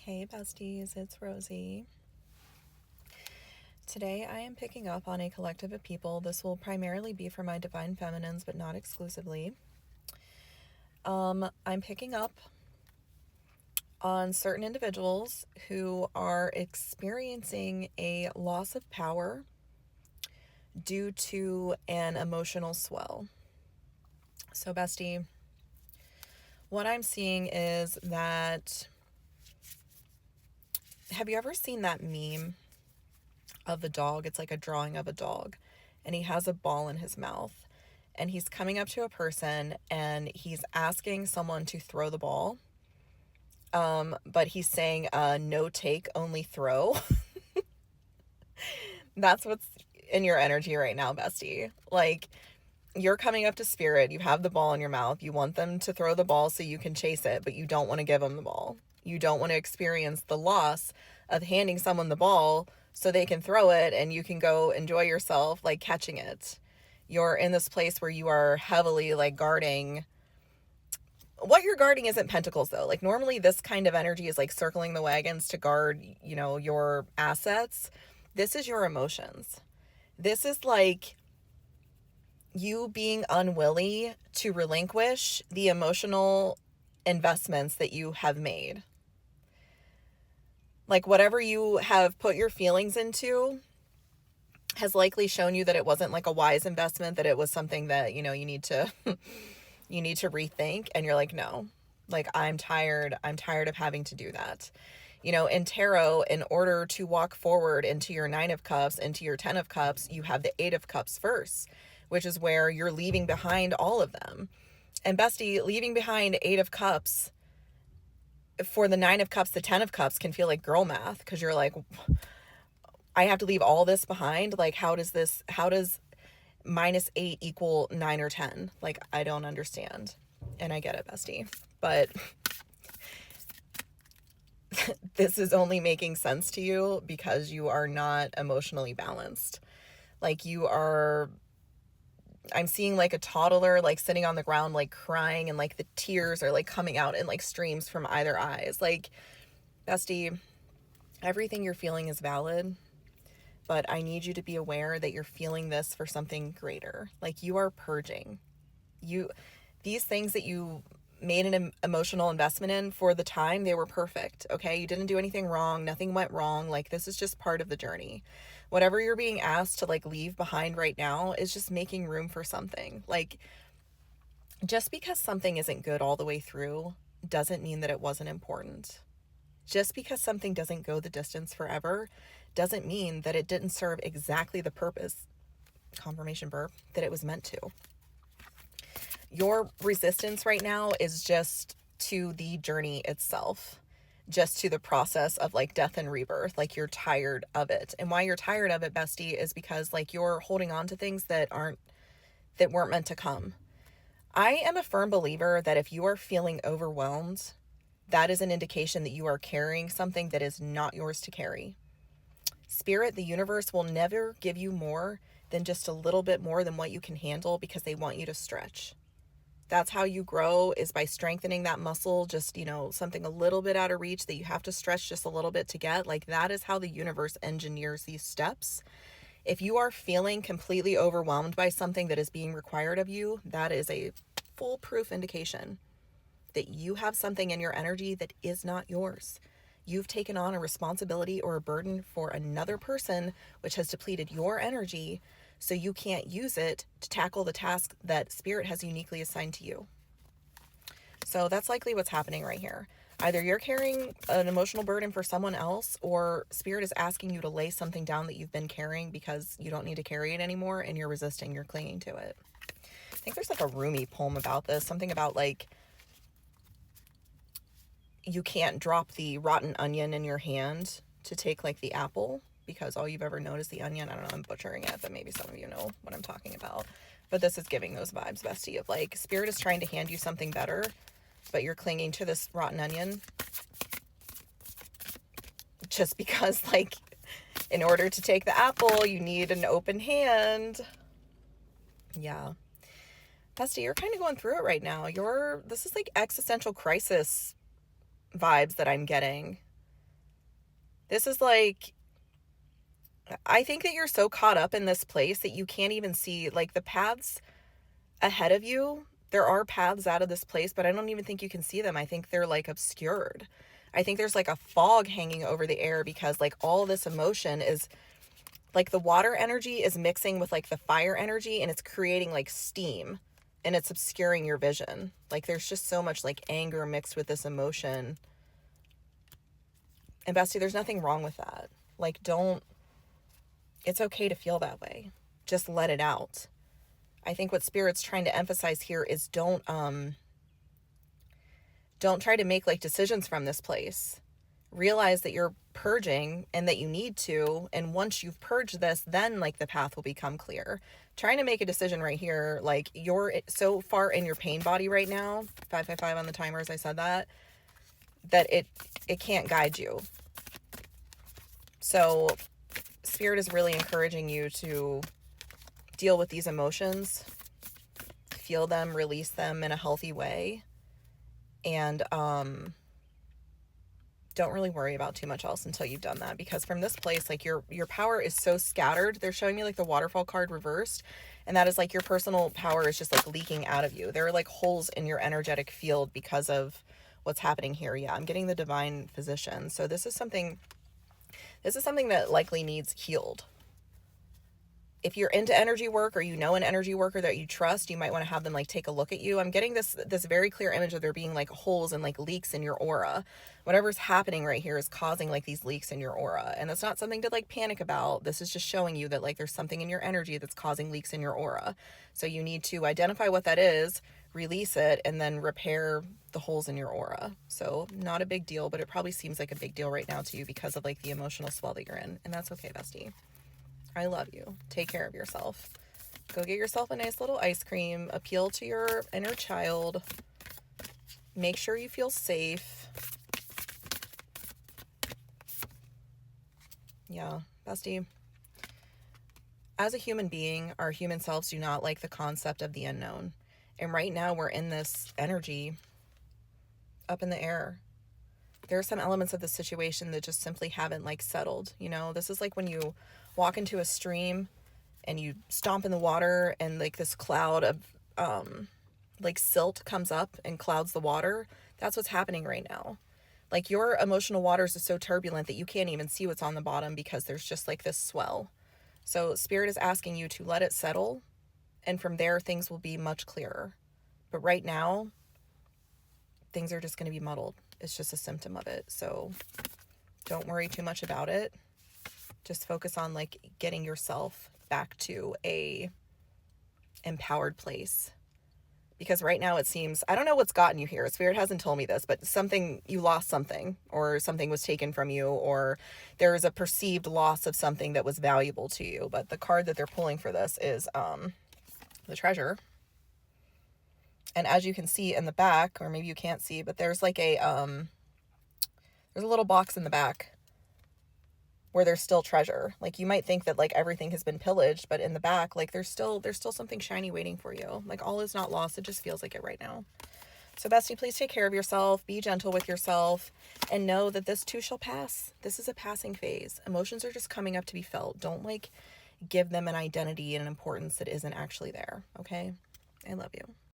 Hey besties, it's Rosie. Today I am picking up on a collective of people. This will primarily be for my divine feminines, but not exclusively. I'm picking up on certain individuals who are experiencing a loss of power due to an emotional swell. So bestie, what I'm seeing is that, have you ever seen that meme of the dog? It's like a drawing of a dog, and he has a ball in his mouth, and he's coming up to a person and he's asking someone to throw the ball. But he's saying, no take, only throw. That's what's in your energy right now, bestie. Like, you're coming up to spirit, you have the ball in your mouth, you want them to throw the ball so you can chase it, but you don't want to give them the ball. You don't want to experience the loss of handing someone the ball so they can throw it and you can go enjoy yourself, like catching it. You're in this place where you are heavily like guarding. What you're guarding isn't pentacles though. Like normally this kind of energy is like circling the wagons to guard, your assets. This is your emotions. This is like you being unwilling to relinquish the emotional investments that you have made. Like whatever you have put your feelings into has likely shown you that it wasn't like a wise investment, that it was something that, you need to you need to rethink, and you're like, no. Like I'm tired of having to do that. In tarot, in order to walk forward into your 9 of cups, into your 10 of cups, you have the 8 of cups first, which is where you're leaving behind all of them. And bestie, leaving behind 8 of cups for the 9 of cups, the 10 of cups can feel like girl math, because you're like, I have to leave all this behind. Like, how does -8 equal 9 or 10? Like, I don't understand. And I get it, bestie. But this is only making sense to you because you are not emotionally balanced. Like I'm seeing like a toddler like sitting on the ground like crying, and like the tears are like coming out in like streams from either eyes. Like, bestie, everything you're feeling is valid, but I need you to be aware that you're feeling this for something greater. Like you are purging. These things that you made an emotional investment in, for the time they were perfect. Okay, you didn't do anything wrong, nothing went wrong. Like this is just part of the journey. Whatever you're being asked to like leave behind right now is just making room for something. Like, just because something isn't good all the way through doesn't mean that it wasn't important. Just because something doesn't go the distance forever doesn't mean that it didn't serve exactly the purpose, confirmation burp, that it was meant to. Your resistance right now is just to the journey itself, just to the process of like death and rebirth. Like you're tired of it. And why you're tired of it, bestie, is because like you're holding on to things that weren't meant to come. I am a firm believer that if you are feeling overwhelmed, that is an indication that you are carrying something that is not yours to carry. Spirit, the universe, will never give you more than just a little bit more than what you can handle, because they want you to stretch. That's how you grow, is by strengthening that muscle, just, something a little bit out of reach that you have to stretch just a little bit to get. Like that is how the universe engineers these steps. If you are feeling completely overwhelmed by something that is being required of you, that is a foolproof indication that you have something in your energy that is not yours. You've taken on a responsibility or a burden for another person, which has depleted your energy, so you can't use it to tackle the task that Spirit has uniquely assigned to you. So that's likely what's happening right here. Either you're carrying an emotional burden for someone else, or Spirit is asking you to lay something down that you've been carrying because you don't need to carry it anymore, and you're resisting, you're clinging to it. I think there's like a Rumi poem about this, something about like, you can't drop the rotten onion in your hand to take like the apple, because all you've ever known is the onion. I don't know, I'm butchering it, but maybe some of you know what I'm talking about. But this is giving those vibes, bestie, of like Spirit is trying to hand you something better, but you're clinging to this rotten onion just because like in order to take the apple you need an open hand. Yeah, bestie, you're kind of going through it right now. This is like existential crisis vibes that I'm getting. This is like, I think that you're so caught up in this place that you can't even see like the paths ahead of you. There are paths out of this place, but I don't even think you can see them. I think they're like obscured. I think there's like a fog hanging over the air because like all this emotion is like the water energy is mixing with like the fire energy and it's creating like steam and it's obscuring your vision. Like there's just so much like anger mixed with this emotion. And Bestie, there's nothing wrong with that. Like it's okay to feel that way. Just let it out. I think what Spirit's trying to emphasize here is don't try to make like decisions from this place. Realize that you're purging and that you need to, and once you've purged this, then like the path will become clear. Trying to make a decision right here, like you're so far in your pain body right now, 555 on the timer as I said that it can't guide you. So Spirit is really encouraging you to deal with these emotions, feel them, release them in a healthy way, and don't really worry about too much else until you've done that, because from this place, like your power is so scattered. They're showing me like the waterfall card reversed, and that is like your personal power is just like leaking out of you. There are like holes in your energetic field because of what's happening here. Yeah, I'm getting the divine physician. So this is something that likely needs healed. If you're into energy work or you know an energy worker that you trust, you might want to have them like take a look at you. I'm getting this very clear image of there being like holes and like leaks in your aura. Whatever's happening right here is causing like these leaks in your aura. And that's not something to like panic about. This is just showing you that like there's something in your energy that's causing leaks in your aura. So you need to identify what that is, release it, and then repair the holes in your aura. So not a big deal, but it probably seems like a big deal right now to you because of like the emotional swell that you're in. And that's okay, bestie. I love you. Take care of yourself. Go get yourself a nice little ice cream. Appeal to your inner child. Make sure you feel safe. Yeah, bestie. As a human being, our human selves do not like the concept of the unknown. And right now we're in this energy up in the air. There are some elements of the situation that just simply haven't like settled. You know, this is like when you walk into a stream and you stomp in the water and like this cloud of like silt comes up and clouds the water. That's what's happening right now. Like your emotional waters is so turbulent that you can't even see what's on the bottom because there's just like this swell. So Spirit is asking you to let it settle, and from there things will be much clearer. But right now things are just going to be muddled. It's just a symptom of it. So don't worry too much about it. Just focus on like getting yourself back to a empowered place. Because right now it seems, I don't know what's gotten you here. Spirit hasn't told me this, but you lost something, or something was taken from you, or there is a perceived loss of something that was valuable to you. But the card that they're pulling for this is the Treasure. And as you can see in the back, or maybe you can't see, but there's like there's a little box in the back where there's still treasure. Like you might think that like everything has been pillaged, but in the back, like there's still something shiny waiting for you. Like all is not lost. It just feels like it right now. So bestie, please take care of yourself, be gentle with yourself, and know that this too shall pass. This is a passing phase. Emotions are just coming up to be felt. Don't like give them an identity and an importance that isn't actually there. Okay? I love you.